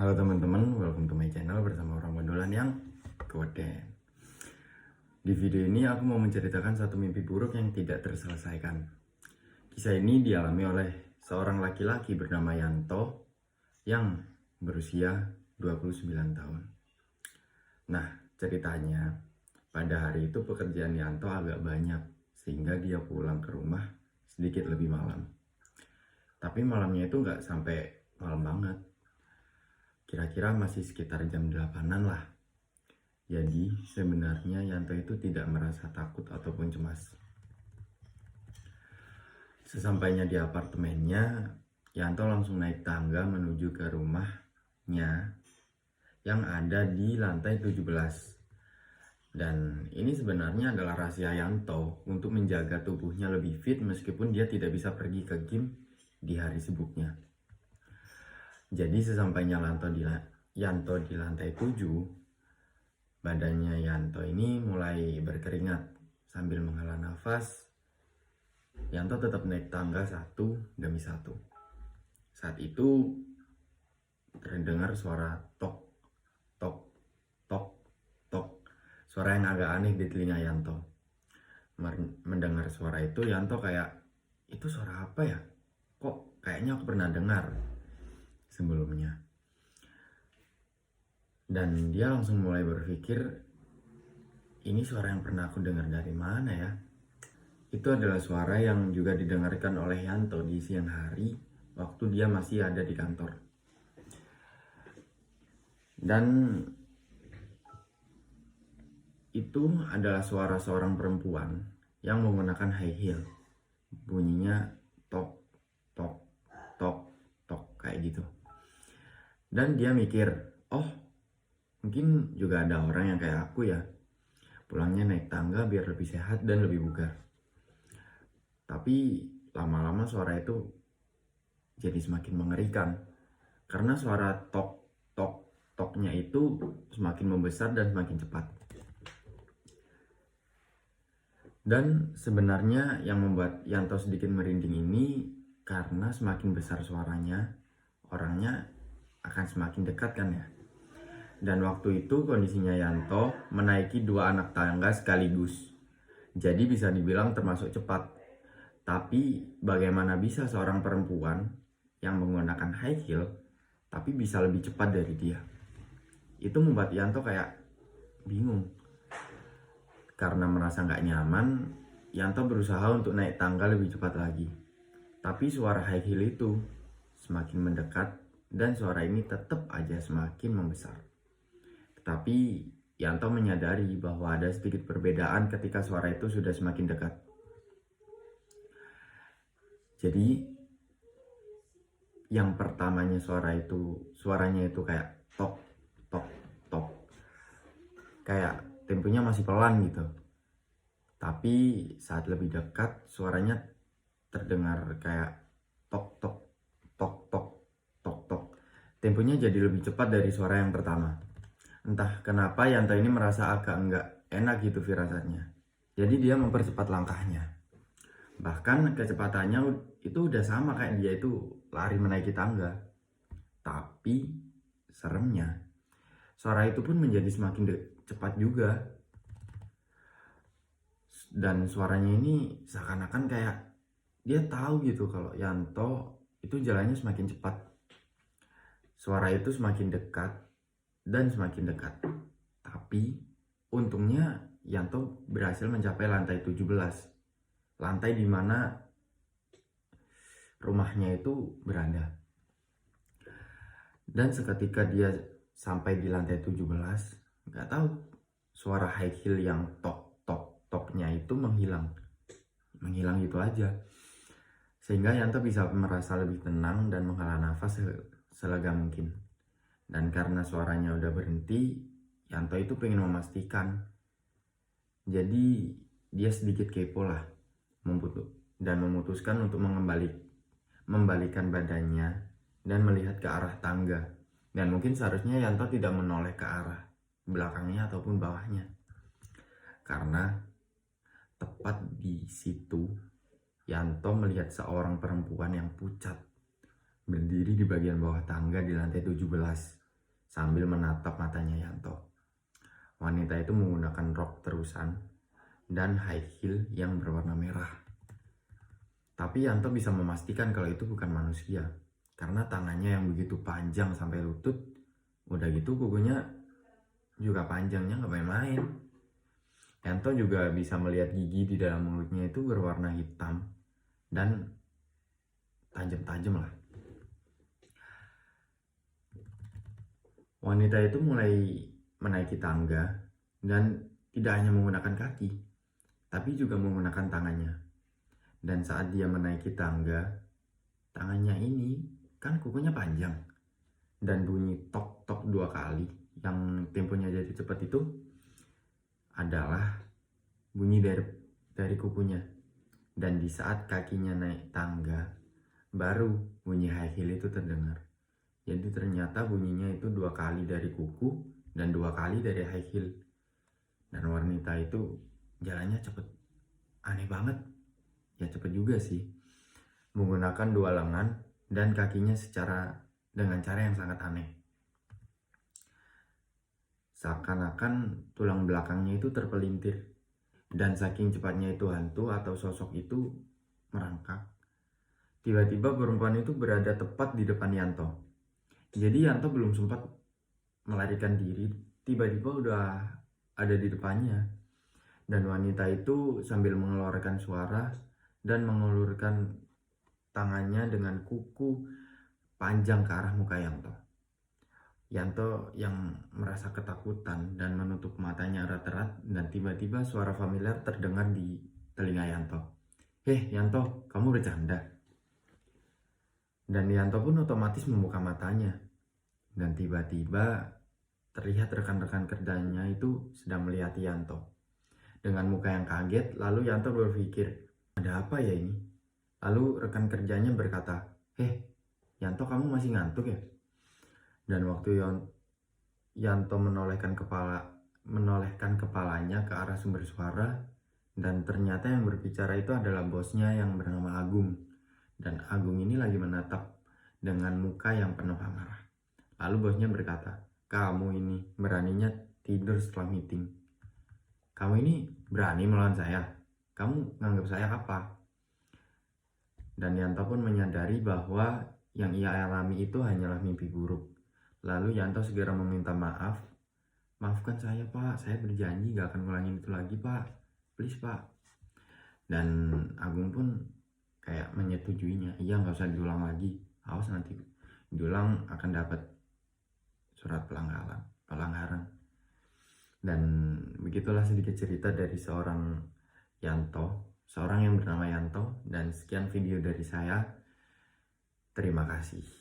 Halo teman-teman, welcome to my channel bersama orang Bandolan yang keweden. Di video ini aku mau menceritakan satu mimpi buruk yang tidak terselesaikan. Kisah ini dialami oleh seorang laki-laki bernama Yanto yang berusia 29 tahun. Nah, ceritanya pada hari itu pekerjaan Yanto agak banyak sehingga dia pulang ke rumah sedikit lebih malam. Tapi malamnya itu nggak sampai malam banget. Kira-kira masih sekitar jam 8-an lah. Jadi sebenarnya Yanto itu tidak merasa takut ataupun cemas. Sesampainya di apartemennya, Yanto langsung naik tangga menuju ke rumahnya yang ada di lantai 17. Dan ini sebenarnya adalah rahasia Yanto untuk menjaga tubuhnya lebih fit meskipun dia tidak bisa pergi ke gym di hari sibuknya. Jadi sesampainya Yanto di lantai 7, badannya Yanto ini mulai berkeringat. Sambil menghela nafas, Yanto tetap naik tangga satu demi satu. Saat itu terdengar suara tok, tok, tok, tok. Suara yang agak aneh di telinga Yanto. Mendengar suara itu, Yanto kayak, itu suara apa ya? Kok kayaknya aku pernah dengar sebelumnya. Dan dia langsung mulai berpikir, ini suara yang pernah aku dengar dari mana ya? Itu adalah suara yang juga didengarkan oleh Yanto di siang hari waktu dia masih ada di kantor. Dan itu adalah suara seorang perempuan yang menggunakan high heel. Bunyinya tok, tok, tok, tok kayak gitu. Dan dia mikir, oh mungkin juga ada orang yang kayak aku ya, pulangnya naik tangga biar lebih sehat dan lebih bugar. Tapi lama-lama suara itu jadi semakin mengerikan, karena suara tok, tok, toknya itu semakin membesar dan semakin cepat. Dan sebenarnya yang membuat Yanto sedikit merinding ini karena semakin besar suaranya, orangnya akan semakin dekat kan ya. Dan waktu itu kondisinya Yanto menaiki 2 anak tangga sekaligus. Jadi bisa dibilang termasuk cepat. Tapi bagaimana bisa seorang perempuan yang menggunakan high heel tapi bisa lebih cepat dari dia? Itu membuat Yanto kayak bingung. Karena merasa nggak nyaman, Yanto berusaha untuk naik tangga lebih cepat lagi. Tapi suara high heel itu semakin mendekat dan suara ini tetap aja semakin membesar. Tapi Yanto menyadari bahwa ada sedikit perbedaan ketika suara itu sudah semakin dekat. Jadi yang pertamanya suaranya itu kayak tok, tok, tok. Kayak temponya masih pelan gitu. Tapi saat lebih dekat suaranya terdengar kayak tok, tok, tok, tok, tok, tok. Temponya jadi lebih cepat dari suara yang pertama. Entah kenapa Yanto ini merasa agak enggak enak gitu firasatnya. Jadi dia mempercepat langkahnya. Bahkan kecepatannya itu udah sama kayak dia itu lari menaiki tangga. Tapi seremnya, suara itu pun menjadi semakin cepat juga. Dan suaranya ini seakan-akan kayak dia tahu gitu kalau Yanto itu jalannya semakin cepat. Suara itu semakin dekat dan semakin dekat. Tapi untungnya Yanto berhasil mencapai lantai 17. Lantai di mana rumahnya itu berada. Dan seketika dia sampai di lantai 17, nggak tahu suara high heel yang tok tok toknya itu menghilang gitu aja. Sehingga Yanto bisa merasa lebih tenang dan menghela nafas selega mungkin. Dan karena suaranya udah berhenti, Yanto itu pengen memastikan. Jadi dia sedikit kepo lah, dan memutuskan untuk membalikan badannya dan melihat ke arah tangga. Dan mungkin seharusnya Yanto tidak menoleh ke arah belakangnya ataupun bawahnya, karena tepat di situ Yanto melihat seorang perempuan yang pucat berdiri di bagian bawah tangga di lantai 17. sambil menatap matanya Yanto. Wanita itu menggunakan rok terusan dan high heel yang berwarna merah. Tapi Yanto bisa memastikan kalau itu bukan manusia, karena tangannya yang begitu panjang sampai lutut, udah gitu kukunya juga panjangnya nggak main-main. Yanto juga bisa melihat gigi di dalam mulutnya itu berwarna hitam dan tajam-tajam lah. Wanita itu mulai menaiki tangga dan tidak hanya menggunakan kaki, tapi juga menggunakan tangannya. Dan saat dia menaiki tangga, tangannya ini kan kukunya panjang, dan bunyi tok-tok 2 kali yang temponya jadi cepat itu adalah bunyi dari kukunya. Dan di saat kakinya naik tangga, baru bunyi high heel itu terdengar. Jadi ternyata bunyinya itu 2 kali dari kuku dan 2 kali dari high heel. Dan wanita itu jalannya cepet, aneh banget. Ya cepet juga sih, menggunakan 2 lengan dan kakinya dengan cara yang sangat aneh. Seakan-akan tulang belakangnya itu terpelintir. Dan saking cepatnya itu hantu atau sosok itu merangkak. Tiba-tiba perempuan itu berada tepat di depan Yanto. Jadi Yanto belum sempat melarikan diri, tiba-tiba udah ada di depannya. Dan wanita itu sambil mengeluarkan suara dan mengulurkan tangannya dengan kuku panjang ke arah muka Yanto. Yanto yang merasa ketakutan dan menutup matanya erat-erat, dan tiba-tiba suara familiar terdengar di telinga Yanto. Yanto, kamu bercanda? Dan Yanto pun otomatis membuka matanya. Dan tiba-tiba terlihat rekan-rekan kerjanya itu sedang melihat Yanto. Dengan muka yang kaget, lalu Yanto berpikir, ada apa ya ini? Lalu rekan kerjanya berkata, Yanto, kamu masih ngantuk ya? Dan waktu Yanto menolehkan kepalanya ke arah sumber suara, dan ternyata yang berbicara itu adalah bosnya yang bernama Agung. Dan Agung ini lagi menatap dengan muka yang penuh amarah. Lalu bosnya berkata, kamu ini beraninya tidur setelah meeting. Kamu ini berani melawan saya? Kamu nganggap saya apa? Dan Yanto pun menyadari bahwa yang ia alami itu hanyalah mimpi buruk. Lalu Yanto segera meminta maaf. Maafkan saya pak, saya berjanji gak akan ngulangin itu lagi pak. Please pak. Dan Agung pun kayak menyetujuinya. Iya gak usah diulang lagi. Awas nanti diulang akan dapat surat pelanggaran. Dan begitulah sedikit cerita dari seorang yang bernama Yanto. Dan sekian video dari saya. Terima kasih.